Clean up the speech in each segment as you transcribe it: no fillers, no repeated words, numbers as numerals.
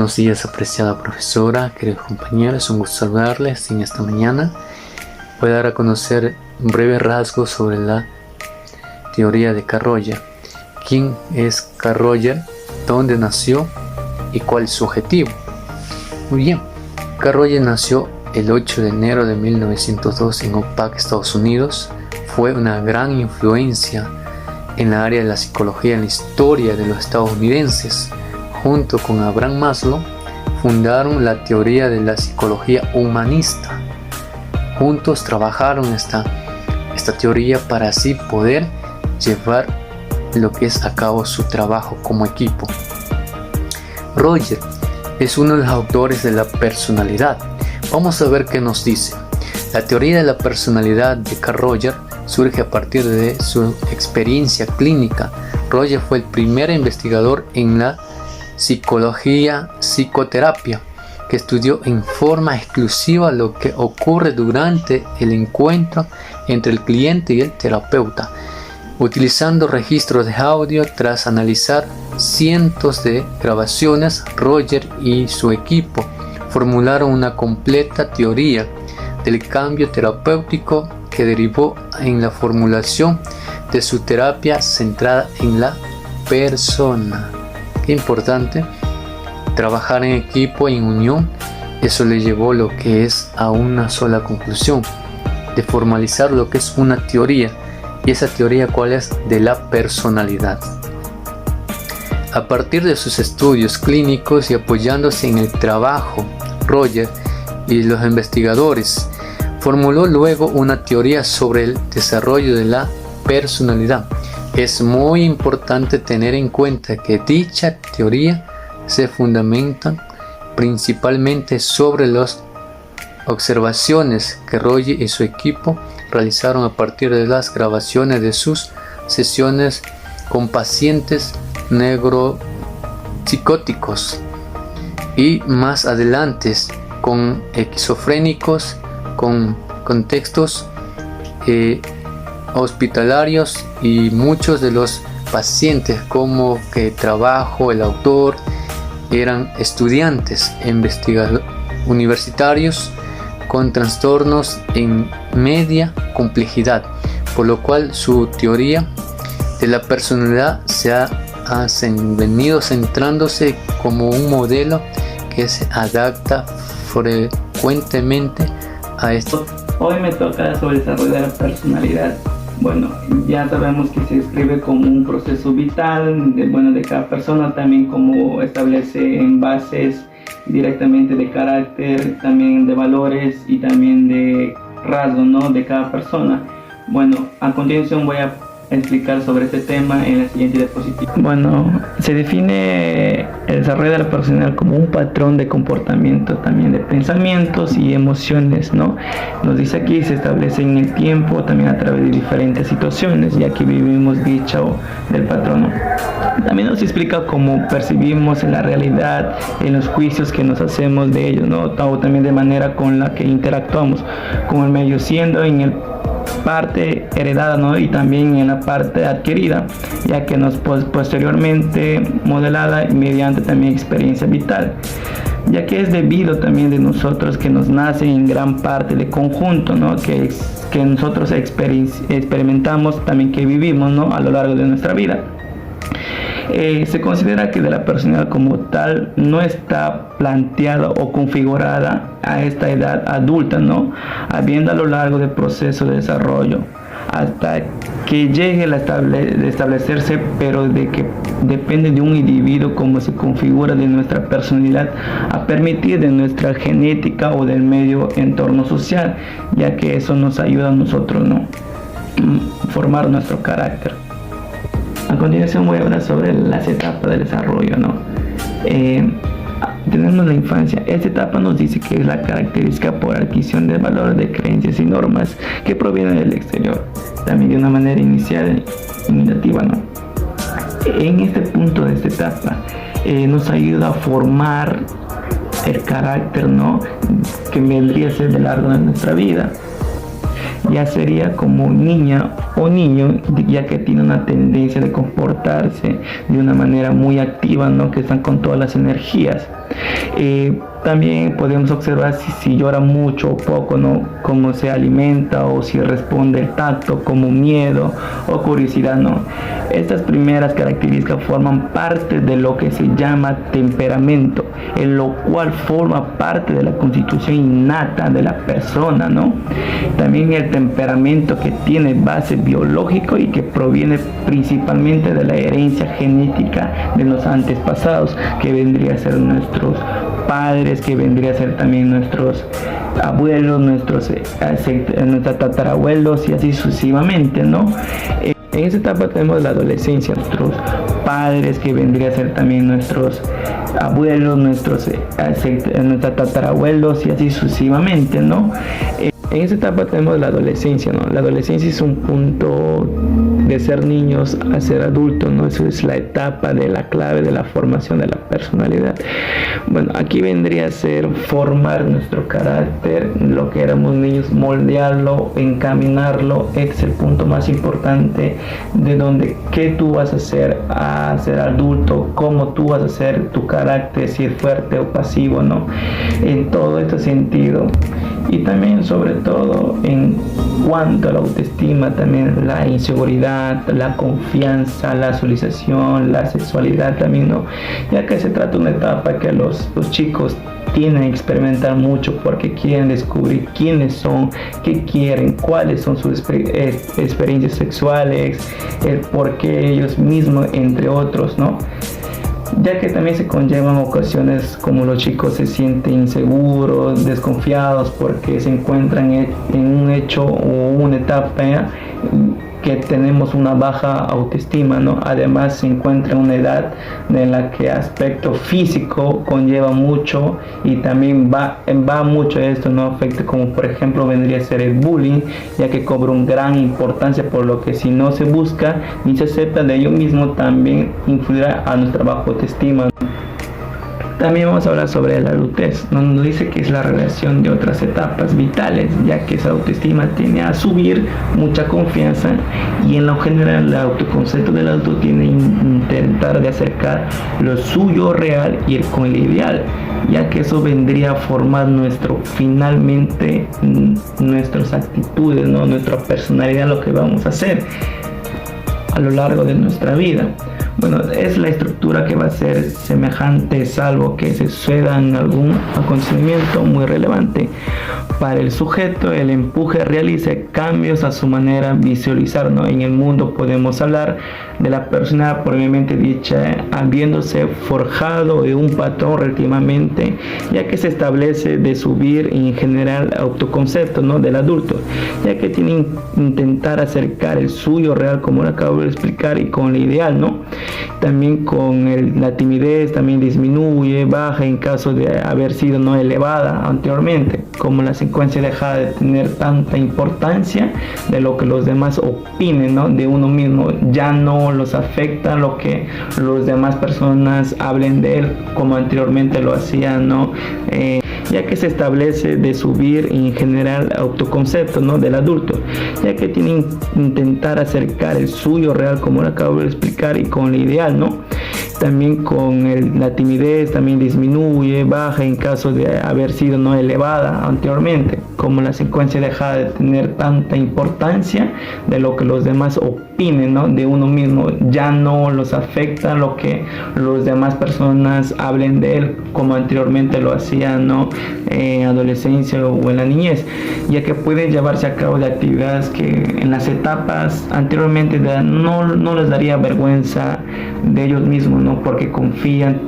Buenos días, apreciada profesora, queridos compañeros, un gusto saludarles en esta mañana. Voy a dar a conocer un breve rasgo sobre la teoría de Carl Rogers. ¿Quién es Carl Rogers? ¿Dónde nació? ¿Y cuál es su objetivo? Muy bien, Carl Rogers nació el 8 de enero de 1902 en Oak Park, Estados Unidos. Fue una gran influencia en la área de la psicología en la historia de los estadounidenses. Junto con Abraham Maslow, fundaron la teoría de la psicología humanista. Juntos trabajaron esta teoría para así poder llevar lo que es a cabo su trabajo como equipo. Rogers es uno de los autores de la personalidad. Vamos a ver qué nos dice. La teoría de la personalidad de Carl Rogers surge a partir de su experiencia clínica. Rogers fue el primer investigador en la psicoterapia que estudió en forma exclusiva lo que ocurre durante el encuentro entre el cliente y el terapeuta, utilizando registros de audio. Tras analizar cientos de grabaciones, Rogers y su equipo formularon una completa teoría del cambio terapéutico que derivó en la formulación de su terapia centrada en la persona. Qué importante trabajar en equipo y en unión. Eso le llevó lo que es a una sola conclusión, de formalizar lo que es una teoría. Y esa teoría, ¿cuál es? De la personalidad. A partir de sus estudios clínicos y apoyándose en el trabajo, Rogers y los investigadores formuló luego una teoría sobre el desarrollo de la personalidad. Es muy importante tener en cuenta que dicha teoría se fundamenta principalmente sobre las observaciones que Rogers y su equipo realizaron a partir de las grabaciones de sus sesiones con pacientes neuropsicóticos y más adelante con esquizofrénicos, con contextos hospitalarios, y muchos de los pacientes como que trabajo el autor eran estudiantes universitarios con trastornos en media complejidad, por lo cual su teoría de la personalidad se ha venido centrándose como un modelo que se adapta frecuentemente a esto. Hoy me toca sobre el desarrollo de la personalidad. Bueno, ya sabemos que se describe como un proceso vital de cada persona, también como establece en bases directamente de carácter, también de valores y también de rasgos, ¿no?, de cada persona. Bueno, a continuación voy a explicar sobre este tema en la siguiente diapositiva. Bueno, se define el desarrollo de la personalidad como un patrón de comportamiento, también de pensamientos y emociones, ¿no? Nos dice aquí, se establece en el tiempo, también a través de diferentes situaciones, ya que vivimos dicho del patrón, ¿no? También nos explica cómo percibimos en la realidad, en los juicios que nos hacemos de ellos, ¿no? O también de manera con la que interactuamos con el medio, siendo en el parte heredada, ¿no?, y también en la parte adquirida, ya que nos posteriormente modelada mediante también experiencia vital, ya que es debido también de nosotros que nos nace en gran parte de conjunto, ¿no?, que nosotros experimentamos, también que vivimos, ¿no?, a lo largo de nuestra vida. Se considera que de la personalidad como tal no está planteada o configurada a esta edad adulta, ¿no?, habiendo a lo largo del proceso de desarrollo hasta que llegue a establecerse, pero de que depende de un individuo cómo se configura de nuestra personalidad a permitir de nuestra genética o del medio entorno social, ya que eso nos ayuda a nosotros, ¿no?, formar nuestro carácter. A continuación voy a hablar sobre las etapas del desarrollo, ¿no? Tenemos la infancia. Esta etapa nos dice que es la característica por adquisición de valores, de creencias y normas que provienen del exterior, también de una manera inicial imitativa, ¿no? En este punto de esta etapa nos ayuda a formar el carácter, ¿no?, que vendría a ser a lo largo de nuestra vida. Ya sería como niña o niño, ya que tiene una tendencia de comportarse de una manera muy activa, ¿no?, que están con todas las energías. También podemos observar si llora mucho o poco, ¿no? Cómo se alimenta o si responde el tacto como miedo o curiosidad, ¿no? Estas primeras características forman parte de lo que se llama temperamento, en lo cual forma parte de la constitución innata de la persona, ¿no? También el temperamento que tiene base biológico y que proviene principalmente de la herencia genética de los antepasados, que vendría a ser nuestros padres, que vendría a ser también nuestros abuelos, nuestros tatarabuelos y así sucesivamente, ¿no? En esta etapa tenemos la adolescencia, nuestros padres, que vendría a ser también nuestros abuelos, nuestros tatarabuelos y así sucesivamente, ¿no? En esta etapa tenemos la adolescencia, ¿no? La adolescencia es un punto de ser niños a ser adultos, ¿no? Eso es la etapa de la clave de la formación de la personalidad. Bueno, aquí vendría a ser formar nuestro carácter, lo que éramos niños, moldearlo, encaminarlo. Es el punto más importante de donde qué tú vas a ser adulto, cómo tú vas a ser tu carácter, si es fuerte o pasivo, ¿no? En todo este sentido. Y también sobre todo en cuanto a la autoestima, también la inseguridad, la confianza, la socialización, la sexualidad también, ¿no? Ya que se trata de una etapa que los chicos tienen que experimentar mucho porque quieren descubrir quiénes son, qué quieren, cuáles son sus experiencias sexuales, el por qué ellos mismos, entre otros, ¿no? Ya que también se conllevan ocasiones como los chicos se sienten inseguros, desconfiados porque se encuentran en un hecho o una etapa que tenemos una baja autoestima, ¿no? Además se encuentra en una edad en la que aspecto físico conlleva mucho y también va mucho esto, ¿no? Afecta, como por ejemplo vendría a ser el bullying, ya que cobra una gran importancia, por lo que si no se busca ni se acepta de ello mismo, también influirá a nuestra baja autoestima. También vamos a hablar sobre la adultez, donde nos dice que es la relación de otras etapas vitales, ya que esa autoestima tiene a subir mucha confianza y en lo general el autoconcepto del adulto tiene que intentar de acercar lo suyo real y con el ideal, ya que eso vendría a formar finalmente nuestras actitudes, ¿no? Nuestra personalidad, lo que vamos a hacer a lo largo de nuestra vida. Bueno, es la estructura que va a ser semejante, salvo que se suceda en algún acontecimiento muy relevante. Para el sujeto, el empuje realice cambios a su manera de visualizar, ¿no? En el mundo podemos hablar de la persona propiamente dicha, habiéndose forjado de un patrón relativamente, ya que se establece de subir en general autoconcepto, ¿no? Del adulto, ya que tiene que intentar acercar el suyo real, como lo acabo de explicar, y con el ideal, ¿no? También con la timidez también disminuye, baja en caso de haber sido no elevada anteriormente, como la secuencia deja de tener tanta importancia de lo que los demás opinen, ¿no? De uno mismo, ya no los afecta lo que los demás personas hablen de él como anteriormente lo hacían, ¿no? Ya que se establece de subir en general autoconcepto, ¿no? Del adulto, ya que tiene que intentar acercar el suyo real, como lo acabo de explicar, y con el ideal, ¿no? También con la timidez también disminuye, baja en caso de haber sido no elevada anteriormente, como la secuencia deja de tener tanta importancia de lo que los demás opinen, ¿no? De uno mismo, ya no los afecta lo que los demás personas hablen de él como anteriormente lo hacían, ¿no? En adolescencia o en la niñez, ya que pueden llevarse a cabo de actividades que en las etapas anteriormente no les daría vergüenza de ellos mismos, ¿no? Porque confían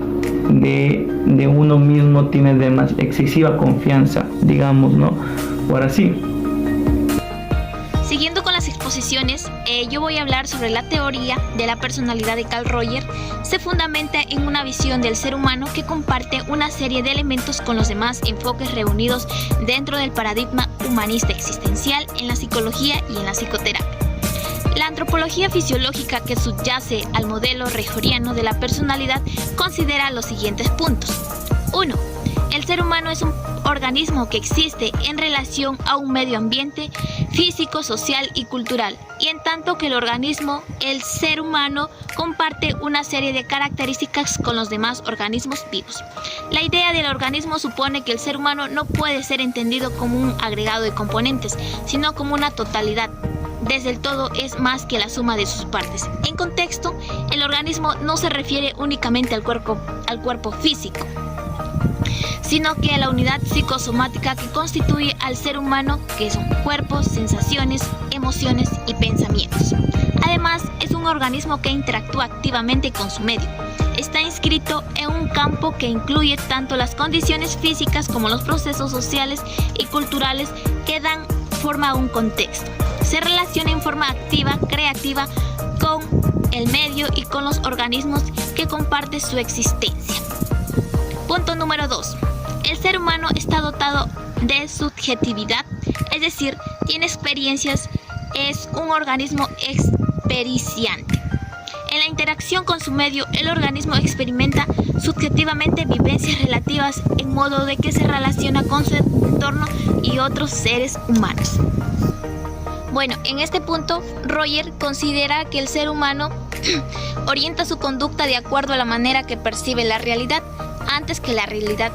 de uno mismo, tiene de más excesiva confianza, digamos, ¿no? Por así. Siguiendo con las exposiciones, yo voy a hablar sobre la teoría de la personalidad de Carl Rogers. Se fundamenta en una visión del ser humano que comparte una serie de elementos con los demás enfoques reunidos dentro del paradigma humanista existencial en la psicología y en la psicoterapia. La antropología fisiológica que subyace al modelo rogeriano de la personalidad considera los siguientes puntos. 1. el ser humano es un organismo que existe en relación a un medio ambiente físico, social y cultural, y en tanto que el ser humano, comparte una serie de características con los demás organismos vivos. La idea del organismo supone que el ser humano no puede ser entendido como un agregado de componentes, sino como una totalidad. Desde el todo es más que la suma de sus partes. En contexto, el organismo no se refiere únicamente al cuerpo físico, sino que a la unidad psicosomática que constituye al ser humano, que son cuerpos, sensaciones, emociones y pensamientos. Además, es un organismo que interactúa activamente con su medio. Está inscrito en un campo que incluye tanto las condiciones físicas como los procesos sociales y culturales que dan forma a un contexto. Se relaciona en forma activa, creativa, con el medio y con los organismos que comparten su existencia. Punto número 2. El ser humano está dotado de subjetividad, es decir, tiene experiencias, es un organismo expericiante. En la interacción con su medio, el organismo experimenta subjetivamente vivencias relativas en modo de que se relaciona con su entorno y otros seres humanos. Bueno, en este punto, Roger considera que el ser humano orienta su conducta de acuerdo a la manera que percibe la realidad antes que la realidad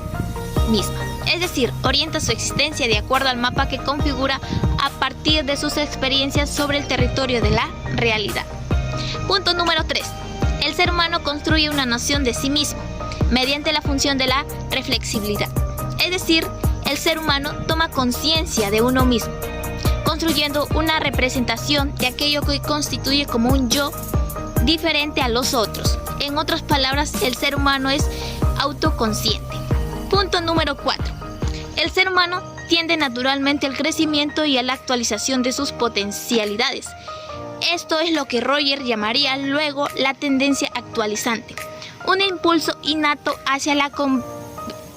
misma. Es decir, orienta su existencia de acuerdo al mapa que configura a partir de sus experiencias sobre el territorio de la realidad. Punto número 3. El ser humano construye una noción de sí mismo mediante la función de la reflexibilidad. Es decir, el ser humano toma conciencia de uno mismo, construyendo una representación de aquello que constituye como un yo diferente a los otros. En otras palabras, el ser humano es autoconsciente. Punto número 4. El ser humano tiende naturalmente al crecimiento y a la actualización de sus potencialidades. Esto es lo que Roger llamaría luego la tendencia actualizante. Un impulso innato hacia la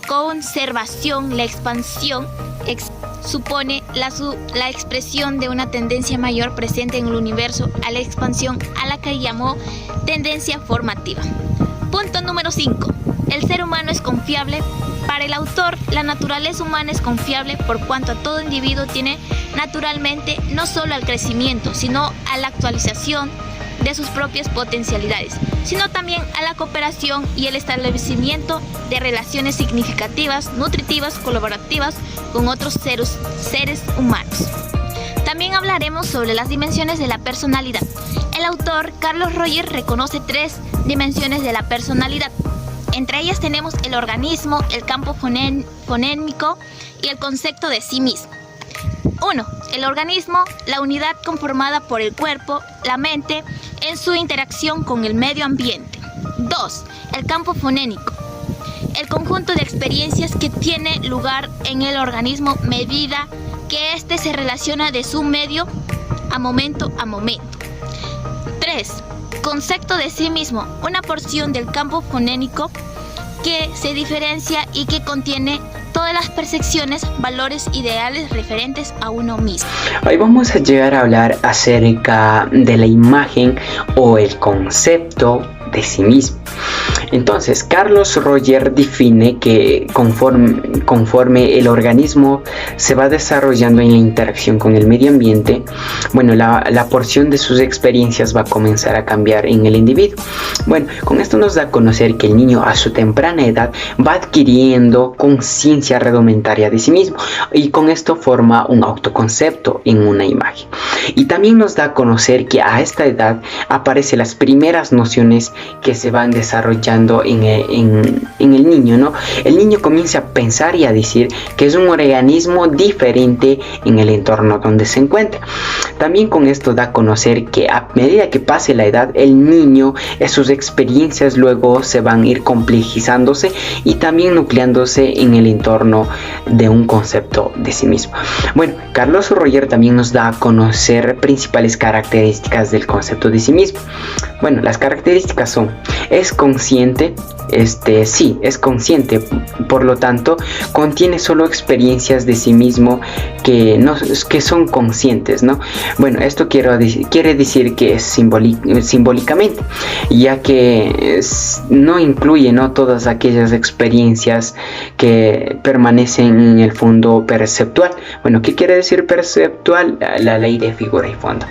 conservación, la expansión, supone la expresión de una tendencia mayor presente en el universo a la expansión, a la que llamó tendencia formativa. Punto número 5. El ser humano es confiable. Para el autor, la naturaleza humana es confiable por cuanto a todo individuo tiene naturalmente no solo al crecimiento, sino a la actualización de sus propias potencialidades, sino también a la cooperación y el establecimiento de relaciones significativas, nutritivas, colaborativas con otros seres humanos. También hablaremos sobre las dimensiones de la personalidad. El autor Carlos Roger reconoce 3 dimensiones de la personalidad. Entre ellas tenemos el organismo, el campo fonémico y el concepto de sí mismo. 1. El organismo, la unidad conformada por el cuerpo, la mente, en su interacción con el medio ambiente. 2. El campo fonémico, el conjunto de experiencias que tiene lugar en el organismo medida que éste se relaciona de su medio a momento a momento. 3. Concepto de sí mismo, una porción del campo fonémico que se diferencia y que contiene todas las percepciones, valores, ideales referentes a uno mismo. Hoy vamos a llegar a hablar acerca de la imagen o el concepto de sí mismo. Entonces, Carlos Roger define que conforme el organismo se va desarrollando en la interacción con el medio ambiente, bueno, la porción de sus experiencias va a comenzar a cambiar en el individuo. Bueno, con esto nos da a conocer que el niño a su temprana edad va adquiriendo conciencia rudimentaria de sí mismo y con esto forma un autoconcepto en una imagen. Y también nos da a conocer que a esta edad aparecen las primeras nociones que se van desarrollando en el niño, ¿no? El niño comienza a pensar y a decir que es un organismo diferente en el entorno donde se encuentra. También con esto da a conocer que a medida que pase la edad, el niño, sus experiencias luego se van a ir complejizándose y también nucleándose en el entorno de un concepto de sí mismo. Bueno, Carlos Roger también nos da a conocer principales características del concepto de sí mismo. Bueno, las características son: es consciente, sí, es consciente, por lo tanto, contiene solo experiencias de sí mismo que son conscientes, ¿no? Bueno, esto quiere decir que es simbólicamente, ya que no incluye, ¿no?, todas aquellas experiencias que permanecen en el fondo perceptual. Bueno, ¿qué quiere decir perceptual? La ley de figura y fondo.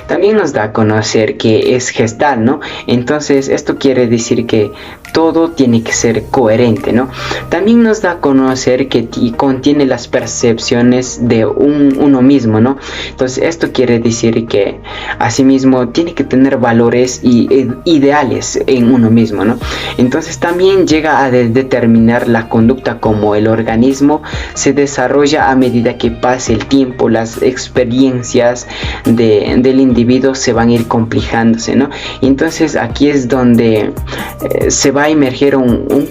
También nos da a conocer que es gestal, ¿no? Entonces esto quiere decir que todo tiene que ser coherente, ¿no? También nos da a conocer que contiene las percepciones de uno mismo, ¿no? Entonces esto quiere decir que asimismo tiene que tener valores ideales en uno mismo, ¿no? Entonces también llega a determinar la conducta, como el organismo se desarrolla a medida que pase el tiempo, las experiencias del individuo se van a ir complejándose, ¿no? Entonces aquí es donde se va a emerger un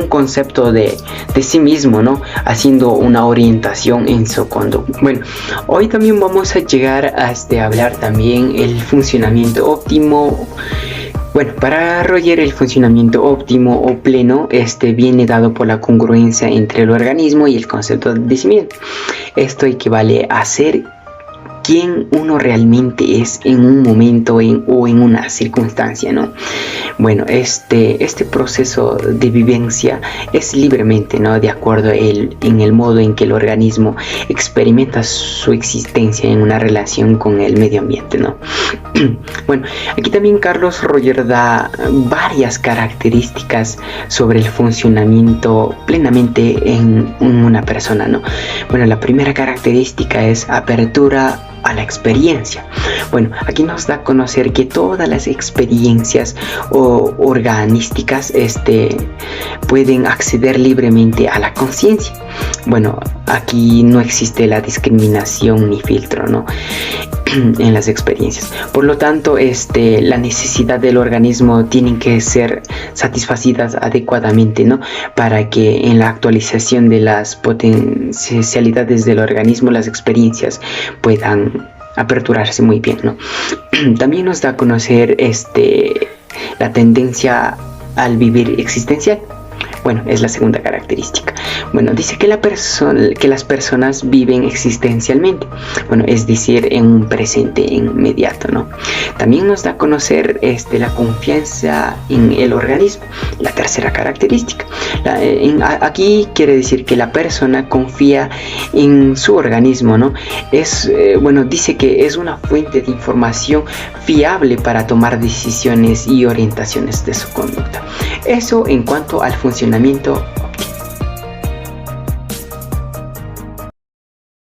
concepto de sí mismo, ¿no?, haciendo una orientación en su conducta. Bueno, hoy también vamos a llegar a hablar también el funcionamiento óptimo. Bueno, para Roger el funcionamiento óptimo o pleno viene dado por la congruencia entre el organismo y el concepto de sí mismo. Esto equivale a ser quien uno realmente es en un momento o en una circunstancia, ¿no? Bueno, este proceso de vivencia es libremente, ¿no?, de acuerdo en el modo en que el organismo experimenta su existencia en una relación con el medio ambiente, ¿no? Bueno, aquí también Carlos Roger da varias características sobre el funcionamiento plenamente en una persona, ¿no? Bueno, la primera característica es apertura a la experiencia. Bueno, aquí nos da a conocer que todas las experiencias organísticas pueden acceder libremente a la conciencia. Bueno, aquí no existe la discriminación ni filtro, ¿no?, en las experiencias. Por lo tanto, la necesidad del organismo tienen que ser satisfacidas adecuadamente, ¿no?, para que en la actualización de las potencialidades del organismo las experiencias puedan aperturarse muy bien, ¿no? También nos da a conocer la tendencia al vivir existencial. Bueno, es la segunda característica. Bueno, dice que las personas viven existencialmente. Bueno, es decir, en un presente inmediato, ¿no? También nos da a conocer la confianza en el organismo. La tercera característica. Aquí quiere decir que la persona confía en su organismo, ¿no? Dice que es una fuente de información fiable para tomar decisiones y orientaciones de su conducta. Eso en cuanto al funcionamiento óptimo.